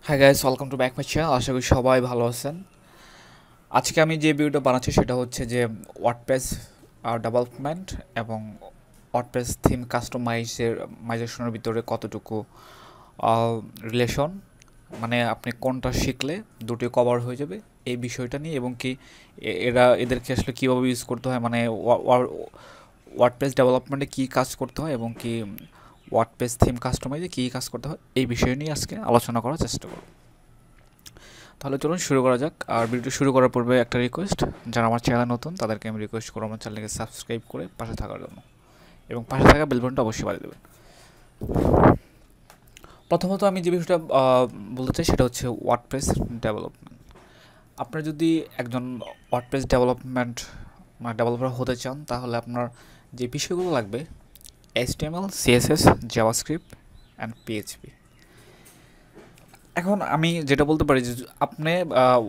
High guys, welcome to back my channel. আশা করি সবাই ভালো আছেন। আজকে আমি যে ভিডিওটা বানাচ্ছি সেটা হচ্ছে যে ওয়ার্ডপ্রেস ডেভেলপমেন্ট এবং ওয়ার্ডপ্রেস থিম কাস্টমাইজেশনের ভিতরে কতটুকু রিলেশন, মানে আপনি কোনটা শিখলে দুটি কভার হয়ে যাবে এই বিষয়টা নিয়ে, এবং কি এদেরকে আসলে কীভাবে ইউজ করতে হয়, মানে ওয়ার্ডপ্রেস ডেভেলপমেন্টে কী কাজ করতে হয় এবং কি ওয়ার্ডপ্রেস থিম কাস্টমাইজে কী কাজ করতে হয় এই বিষয় নিয়ে আজকে আলোচনা করার চেষ্টা করব। তাহলে চলুন শুরু করা যাক। আর ভিডিও শুরু করার পূর্বে একটা রিকোয়েস্ট, যারা আমার চ্যানেল নতুন তাদেরকে আমি রিকোয়েস্ট করব আমার চ্যানেলকে সাবস্ক্রাইব করে পাশে থাকার জন্য, এবং পাশে থাকা বেল বাটনটা অবশ্যই বাজিয়ে দেবেন। প্রথমত আমি যে বিষয়টা বলতে চাই সেটা হচ্ছে ওয়ার্ডপ্রেস ডেভেলপমেন্ট। আপনার যদি একজন ওয়ার্ডপ্রেস ডেভেলপার হতে চান, তাহলে আপনার যে বিষয়গুলো লাগবে HTML, CSS, JavaScript and PHP। এখন আমি যেটা বলতে পারি যে আপনি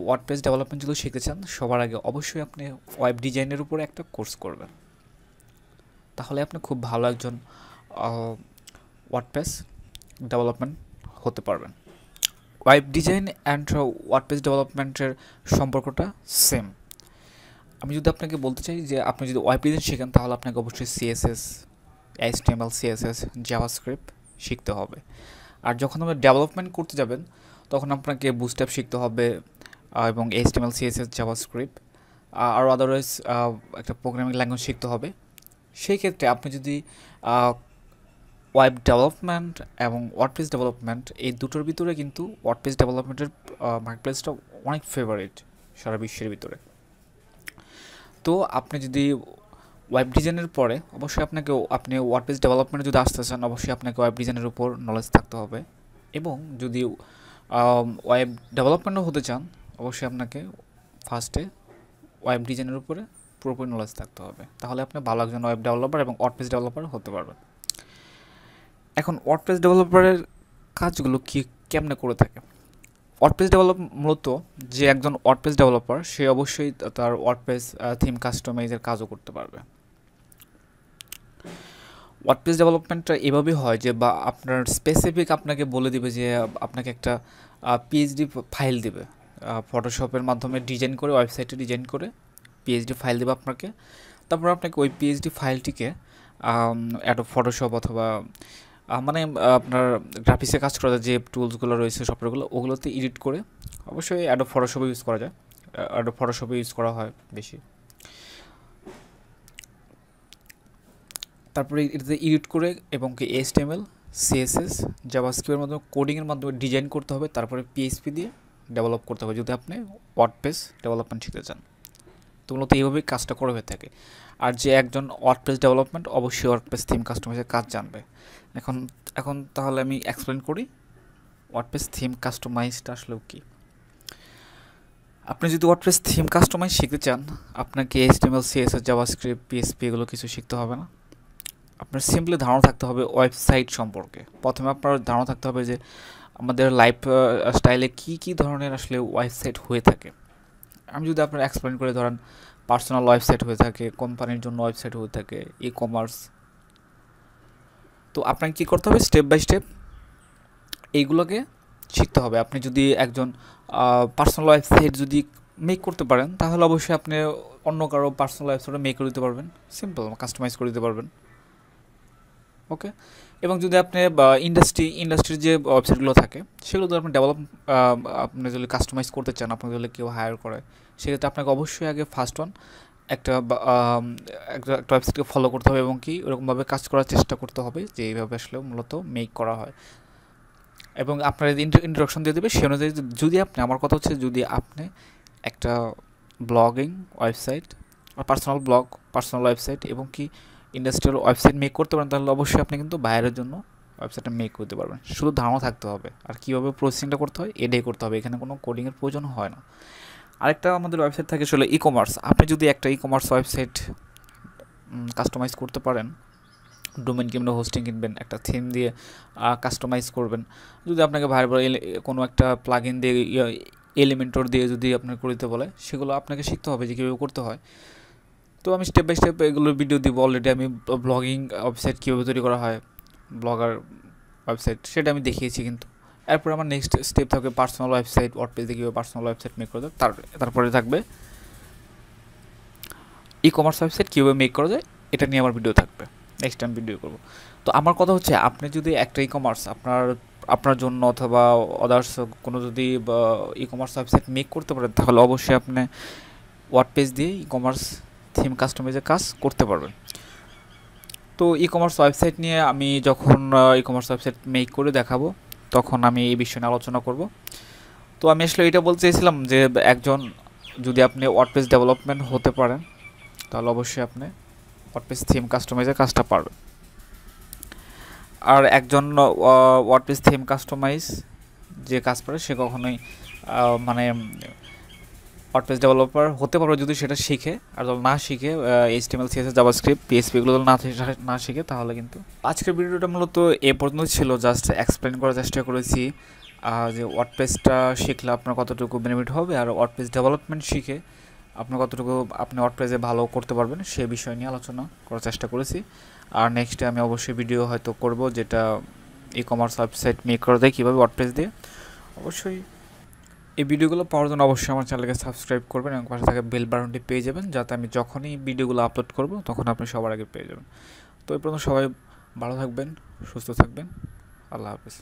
ওয়ার্ডপ্রেস ডেভেলপমেন্ট যদি শিখতে চান, সবার আগে অবশ্যই আপনি ওয়েব ডিজাইনের উপরে একটা কোর্স করবেন। তাহলে আপনি খুব ভালো একজন ওয়ার্ডপ্রেস ডেভেলপমেন্ট হতে পারবেন। ওয়েব ডিজাইন অ্যান্ড ওয়ার্ডপ্রেস ডেভেলপমেন্টের সম্পর্কটা সেম। আমি যদি আপনাকে বলতে চাই যে আপনি যদি ওয়েব ডিজাইন শেখেন, তাহলে আপনাকে অবশ্যই HTML, CSS, জাভাস্ক্রিপ্ট শিখতে হবে। আর যখন আপনি ডেভেলপমেন্ট করতে যাবেন, তখন আপনাকে বুটস্ট্র্যাপ শিখতে হবে এবং HTML, CSS, জাভাস্ক্রিপ্ট আর আদারওয়াইজ একটা প্রোগ্রামিং ল্যাঙ্গুয়েজ শিখতে হবে। সেই ক্ষেত্রে আপনি যদি ওয়েব ডেভেলপমেন্ট এবং ওয়ার্ডপ্রেস ডেভেলপমেন্ট এই দুটোর ভিতরে, কিন্তু ওয়ার্ডপ্রেস ডেভেলপমেন্টের মার্কেটপ্লেসটা অনেক ফেভারিট সারা বিশ্বের ভিতরে। তো আপনি যদি ওয়েব ডিজাইনের পরে অবশ্যই আপনি ওয়ার্ডপ্রেস ডেভেলপমেন্টে যদি আসতে চান, অবশ্যই আপনাকে ওয়েব ডিজাইনের উপর নলেজ থাকতে হবে। এবং যদি ওয়েব ডেভেলপমেন্টও হতে চান, অবশ্যই আপনাকে ফার্স্টে ওয়েব ডিজাইনের উপরে পুরোপুরি নলেজ থাকতে হবে। তাহলে আপনি ভালো একজন ওয়েব ডেভেলপার এবং ওয়ার্ডপ্রেস ডেভেলপার হতে পারবেন। এখন ওয়ার্ডপ্রেস ডেভেলপারের কাজগুলো কেমনে করে থাকে? ওয়ার্ডপ্রেস মূলত যে একজন ওয়ার্ডপ্রেস ডেভেলপার, সে অবশ্যই তার ওয়ার্ডপ্রেস থিম কাস্টমাইজের কাজও করতে পারবে। ওয়ার্ডপ্রেস ডেভেলপমেন্টটা এভাবেই হয় যে, বা আপনার স্পেসিফিক আপনাকে বলে দিবে যে আপনাকে একটা পিএইচডি ফাইল দিবে, ফটোশপের মাধ্যমে ডিজাইন করে, ওয়েবসাইটে ডিজাইন করে পিএইচডি ফাইল দেবে আপনাকে। তারপর আপনাকে ওই পিএইচডি ফাইলটিকে একটা ফটোশপ অথবা মানে আপনার গ্রাফিক্সে কাজ করা যে টুলসগুলো রয়েছে, সফটওয়্যারগুলো, ওগুলোতে এডিট করে, অবশ্যই অ্যাডোব ফটোশপে ইউজ করা যায়, অ্যাডোব ফটোশপে ইউজ করা হয় বেশি। তারপরে এটাতে এডিট করে এবং কি HTML, CSS, জাভাস্ক্রিপ্টের মাধ্যমে কোডিংয়ের মাধ্যমে ডিজাইন করতে হবে, তারপরে PHP দিয়ে ডেভেলপ করতে হবে যদি আপনি ওয়ার্ডপ্রেস ডেভেলপমেন্ট শিখতে চান। তো মূলত এইভাবেই কাজটা করে হয়ে থাকে। আর যে একজন ওয়ার্ডপ্রেস ডেভেলপমেন্ট অবশ্যই ওয়ার্ডপ্রেস থিম কাস্টমাইজের কাজ জানবে। এখন এখন তাহলে আমি এক্সপ্লেন করি ওয়ার্ডপ্রেস থিম কাস্টমাইজটা আসলে কী। আপনি যদি ওয়ার্ডপ্রেস থিম কাস্টমাইজ শিখতে চান, আপনাকে HTML, CSS, জাভাস্ক্রিপ্ট, PHP এগুলো কিছু শিখতে হবে না। আপনার সিম্পলি ধারণা থাকতে হবে ওয়েবসাইট সম্পর্কে। প্রথমে আপনার ধারণা থাকতে হবে যে আমাদের লাইফ স্টাইলে কী ধরনের আসলে ওয়েবসাইট হয়ে থাকে। আমি যদি আপনার এক্সপ্লেন করে, ধরেন পার্সোনাল ওয়েবসাইট হয়ে থাকে, কোম্পানির জন্য ওয়েবসাইট হয়ে থাকে, কমার্স। তো আপনাকে কী করতে হবে, স্টেপ বাই স্টেপ এইগুলোকে শিখতে হবে। আপনি যদি একজন পার্সোনাল ওয়েবসাইট যদি মেক করতে পারেন, তাহলে অবশ্যই আপনি অন্য কারো পার্সোনাল ওয়েবসাইটে মেক করে দিতে পারবেন, সিম্পল কাস্টমাইজ করে দিতে পারবেন। ওকে। এবং যদি আপনি ইন্ডাস্ট্রির যে ওয়েবসাইটগুলো থাকে, সেগুলো যদি আপনি আপনি যদি কাস্টমাইজ করতে চান, আপনাকে যদি কেউ হায়ার করে, সেক্ষেত্রে আপনাকে অবশ্যই আগে ফার্স্ট একটা একটা ওয়েবসাইটকে ফলো করতে হবে এবং কি ওরকমভাবে কাজ করার চেষ্টা করতে হবে যে এইভাবে আসলে মূলত মেক করা হয়। এবং আপনার ইন্ট্রোডাকশন দিয়ে দেবে, সে অনুযায়ী যদি আপনি, আমার কথা হচ্ছে, যদি আপনি একটা ব্লগিং ওয়েবসাইট, পার্সোনাল ওয়েবসাইট এবং কি ইন্ডাস্ট্রিয়াল ওয়েবসাইট মেক করতে পারেন, তাহলে অবশ্যই আপনি কিন্তু বাইরের জন্য ওয়েবসাইটটা মেক করতে পারবেন। শুধু ধারণা থাকতে হবে। আর কীভাবে প্রসেসিংটা করতে হয় এটাই করতে হবে, এখানে কোনো কোডিংয়ের প্রয়োজন হয় না। আরেকটা আমাদের ওয়েবসাইট থাকে আসলে কমার্স। আপনি যদি একটা কমার্স ওয়েবসাইট কাস্টমাইজ করতে পারেন, ডোমেন কিনবেন, হোস্টিং কিনবেন, একটা থিম দিয়ে কাস্টমাইজ করবেন। যদি আপনাকে কোনো একটা প্লাগইন দিয়ে, এলিমেন্টর দিয়ে যদি আপনার করে দিতে বলে, সেগুলো আপনাকে শিখতে হবে যে কীভাবে করতে হয়। তো আমি স্টেপ বাই স্টেপ এগুলোর ভিডিও দিব। অলরেডি আমি ব্লগিং ওয়েবসাইট কীভাবে তৈরি করা হয়, ব্লগার ওয়েবসাইট, সেটা আমি দেখিয়েছি কিন্তু। এরপর আমার নেক্সট স্টেপ থাকবে পার্সোনাল ওয়েবসাইট, ওয়ার্ডপ্রেসে কীভাবে পার্সোনাল ওয়েবসাইট মেক করা যায়। তারপরে থাকবে ই কমার্স ওয়েবসাইট কীভাবে মেক করা যায়, এটা নিয়ে আমার ভিডিও থাকবে, নেক্সট টাইম ভিডিও করব। তো আমার কথা হচ্ছে, আপনি যদি একটা ই কমার্স আপনার জন্য অথবা আদার্স কোনো যদি ই কমার্স ওয়েবসাইট মেক করতে পারেন, তাহলে অবশ্যই আপনি ওয়ার্ডপ্রেস দিয়ে ই কমার্স থিম কাস্টমাইজের কাজ করতে পারবেন। তো ই কমার্স ওয়েবসাইট নিয়ে আমি যখন ই কমার্স ওয়েবসাইট মেক করে দেখাবো, তখন আমি এই বিষয়ে নিয়ে আলোচনা করব। তো আমি আসলে এটা বলতে চাইছিলাম যে একজন যদি আপনি ওয়ার্ডপ্রেস ডেভেলপমেন্ট হতে পারেন, তাহলে অবশ্যই আপনি ওয়ার্ডপ্রেস থিম কাস্টমাইজের কাজটা পারবেন। আর একজন ওয়ার্ডপ্রেস থিম কাস্টমাইজ যে কাজ পারে, সে কখনোই মানে ওয়ার্ডপ্রেস ডেভেলপার হতে পারবে যদি সেটা শিখে। আর যদি না শিখে HTML CSS জাভাস্ক্রিপ্ট PHP এগুলো না শিখে, তাহলে কিন্তু আজকের ভিডিওটা মূলত এ পর্যন্ত ছিল। জাস্ট এক্সপ্লেন করার চেষ্টা করেছি যে ওয়ার্ডপ্রেসটা শিখলে আপনার কতটুকু বেনিফিট হবে, আর ওয়ার্ডপ্রেস ডেভেলপমেন্ট শিখে আপনি কতটুকু আপনি ওয়ার্ডপ্রেসে ভালো করতে পারবেন, সে বিষয় নিয়ে আলোচনা করার চেষ্টা করেছি। আর নেক্সটে আমি অবশ্যই ভিডিও হয়তো করব, যেটা ই কমার্স ওয়েবসাইট মেক করা যায় কীভাবে ওয়ার্ডপ্রেস দিয়ে। অবশ্যই এই ভিডিওগুলো পাওয়ার জন্য অবশ্যই আমার চ্যানেলকে সাবস্ক্রাইব করবেন এবং পাশে থাকা বেল বাটনটি পেয়ে যাবেন, যাতে আমি যখনই ভিডিওগুলো আপলোড করব তখন আপনি সবার আগে পেয়ে যাবেন। তো এই পর্যন্ত সবাই ভালো থাকবেন, সুস্থ থাকবেন, আল্লাহ হাফেজ।